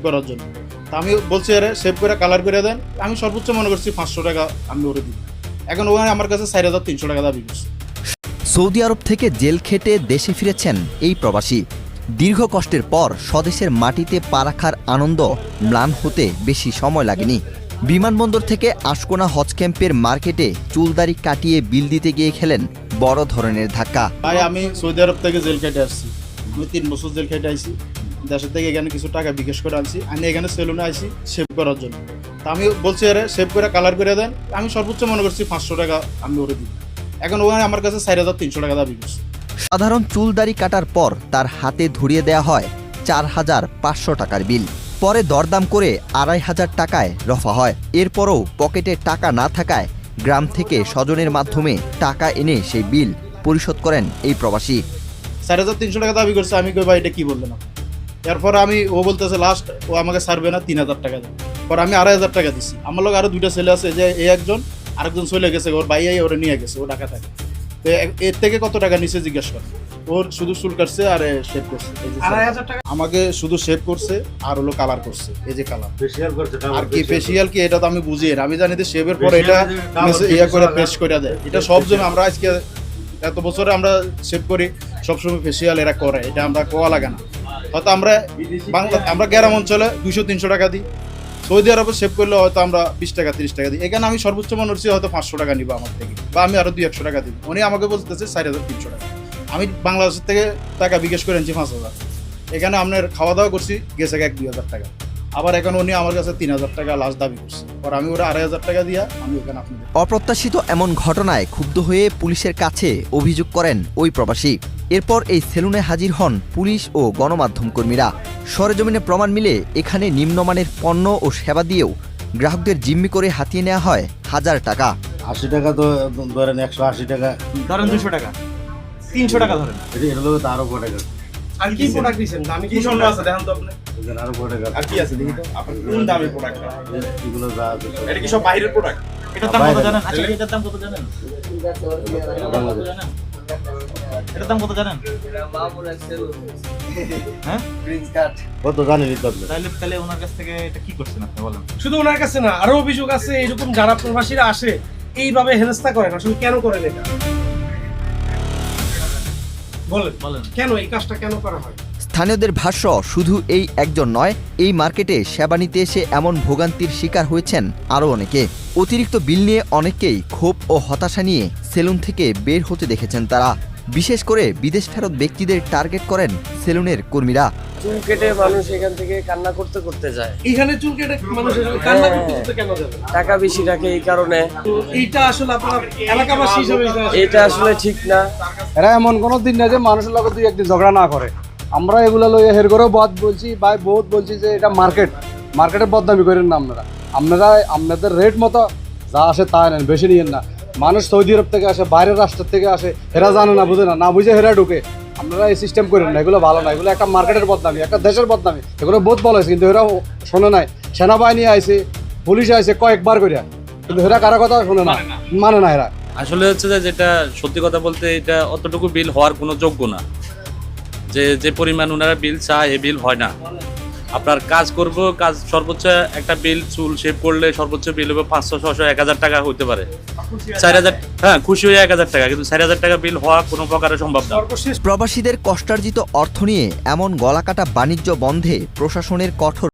করার জন্য। তা আমি বলছি আরে সেভ করে কালার করে দেন, আমি সর্বোচ্চ মনে করছি 500 টাকা আমি ওরে দিই। এখন ওখানে আমার কাছে 4300 টাকা দাবি করছে। সৌদি আরব থেকে জেল খেটে দেশে ফিরেছেন এই প্রবাসী। দীর্ঘ কষ্টের পর স্বদেশের মাটিতে পা রাখার আনন্দ ম্লান হতে বেশি সময় লাগেনি। বিমানবন্দর থেকে আশকোনা হজ ক্যাম্পের মার্কেটে চুলদারি কাটিয়ে বিল দিতে গিয়ে খেলেন বড় ধরনের ধাক্কা। ভাই আমি সৌদি আরব থেকে জেল খেটে আসছি, আমি 3 বছর জেল খেটে আইছি। দেশের থেকে এখানে কিছু টাকা বিকাশ করে আনছি, আমি এখানে সেলুনে আইছি সেভ করার জন্য। তা আমি বলছি আরে সেভ করে কালার করে দেন, আমি সর্বোচ্চ মনে করছি 500 টাকা আমি ওরে দিই। এখন ওখানে আমার কাছে 4300 টাকা দাবি করছে। সাধারণ চুলদারি কাটার পর তার হাতে ধরিয়ে দেয়া হয় 4500 টাকার বিল। পরে দরদাম করে 2500 টাকায় রফা হয়। এরপরও পকেটে টাকা না থাকায় গ্রাম থেকে স্বজনের মাধ্যমে টাকা এনে সেই বিল পরিশোধ করেন এই প্রবাসী। 4300 টাকা দাবি করছে। আমি কই ভাই এটা কি বললেন? এরপর ও বলতেছে লাস্ট ও আমাকে ছাড়বে না, 3000 টাকা দেন। পর আমি 2500 টাকা দিচ্ছি। আমার লোক আরো 2টা ছেলে আছে, যে এই একজন আরেকজন চলে গেছে, ওর ভাই ওরে নিয়ে গেছে, ও ঢাকা থাকে। তো এর থেকে কত টাকা নিচে জিজ্ঞাসা করে, ওর শুধু চুল কাটছে আর শেভ করছে। আমাকে শুধু শেভ করছে আর হলো কালার করছে, এই যে কালার আর কি ফেসিয়াল কি এটা তো আমি বুঝি না। আমি জানি যে শেভের পর এটা ইয়া করে পেস্ট করে দেয়। এটা সব জন্য আমরা আজকে এত বছরে আমরা শেভ করি, সবসময় ফেসিয়াল এরা করে, এটা আমরা কোয়া লাগে না। হয়তো আমরা গ্রাম অঞ্চলে 200-300 টাকা দিই, সৌদি আরবে সেভ করলে হয়তো আমরা 20 টাকা 30 টাকা দিই। এখানে আমি সর্বোচ্চ মনে হচ্ছে হয়তো 500 টাকা নিবো আমার থেকে, বা আমি আরো 200-100 টাকা দিব। উনি আমাকে বলতেছে 4300 টাকা। আমি বাংলাদেশের থেকে টাকা বিকাশ করে আনছি 5000। এখানে আপনার খাওয়া দাওয়া করছি, গেছে 1-2000 টাকা। আবার এখন উনি আমার কাছে 3000 টাকা লাস্ট দাবি করছে, আর আমি ওরা 2500 টাকা দিয়া আমি এখানে আপনাদের। অপ্রত্যাশিত এমন ঘটনায় ক্ষুব্ধ হয়ে পুলিশের কাছে অভিযোগ করেন ওই প্রবাসী। এরপর এই সেলুনে হাজির হন পুলিশ ও গণমাধ্যম কর্মীরা। সরেজমিনে প্রমাণ মিলে এখানে নিম্নমানের পণ্য ও সেবা দিয়েও গ্রাহকদের জিম্মি করে হাতিয়ে নেওয়া হয় হাজার টাকা। 80 টাকা তো ধরেন, 180 টাকা ধরেন, 200 টাকা, 300 টাকা ধরেন। এটা হলো তো আরো 4 টাকা। আর কি প্রোডাক্ট দিবেন? দামি কি স্বর্ণ আছে দেখেন তো আপনি। এখানে আরো 4 টাকা। আর কি আছে দেখি তো, আপনার কোন দামি প্রোডাক্ট? এগুলো যা আছে এটা কি সব বাইরের প্রোডাক্ট? এটার দাম কত জানেন? আচ্ছা এটার দাম কত জানেন? এটার দাম কত জানেন? হ্যাঁ, প্রিন্স কাট কত জানেন তো আপনি? তাহলে ওনার কাছ থেকে এটা কি করছেন আপনি বলেন? শুধু ওনার কাছে না, আরো অভিযোগ আছে এরকম যারা প্রবাসীরা আসে এইভাবে হেনস্থা করেন। আসলে কেন করেন এটা বলেন, কেন এই কাজটা কেন করা হয়? স্থানীয়দের ভাষ্য, শুধু এই একজন নয়, এই মার্কেটে সেবা নিতে এসে এমন ভোগান্তির শিকার হয়েছেন আরও অনেকে। অতিরিক্ত বিল নিয়ে অনেকেই ক্ষোভ ও হতাশা নিয়ে সেলুন থেকে বের হতে দেখেছেন তারা। বিশেষ করে বিদেশ ফেরত ব্যক্তিদের টার্গেট করেন সেলুনের কর্মীরা। চুল কেটে মানুষ এখান থেকে কান্না করতে করতে যায়। এখানে চুল কেটে মানুষ কান্না করতে কেন যাবে? টাকা বেশি রাখে এই কারণে। এইটা আসলে আপনার এলাকাবাসী হিসেবে এটা আসলে ঠিক না। এরা এমন কোনো দিন না যে মানুষের লোক দুই একদিন ঝগড়া না করে। আমরা এগুলো লইয়া হের করেও বলছি ভাই, বহুত বলছি যে এটা মার্কেটের বদনামি করেন না। আপনাদের রেট মতো যা আসে তা নেন, বেশি নিয়েন না। মানুষ সৌদি আরব থেকে আসে, বাইরের রাষ্ট্র থেকে আসে, এরা জানে না, বুঝে না বুঝে হেরা ঢুকে। আপনারা এই সিস্টেম করেন না, এগুলো ভালো না। এগুলো একটা মার্কেটের বদনামি, একটা দেশের বদনামি। এগুলো বহুত বলা হয়েছে, কিন্তু এরা শোনে নাই। সেনাবাহিনী আইছে, পুলিশ আইছে কয়েকবার করিয়া, কিন্তু এরা কারো কথা শোনে না, মানে না এরা। আসলে হচ্ছে যে যেটা সত্যি কথা বলতে, এটা অতটুকু বিল হওয়ার কোনো যোগ্য না। যে পরিমাণ ওনারা বিল চায়, এই বিল হয় না। আপনার কাজ করব, কাজ সর্বোচ্চ একটা বিল চুল শেভ করলে সর্বোচ্চ বিল হবে 500, 600, 1000 টাকা হতে পারে। 4000, হ্যাঁ খুশি হয়ে 1000 টাকা, কিন্তু 4000 টাকা বিল হওয়া কোনো প্রকারে সম্ভব না। প্রবাসীদের কষ্টার্জিত অর্থ নিয়ে এমন গলাকাটা বাণিজ্য বন্ধে প্রশাসনের কঠোর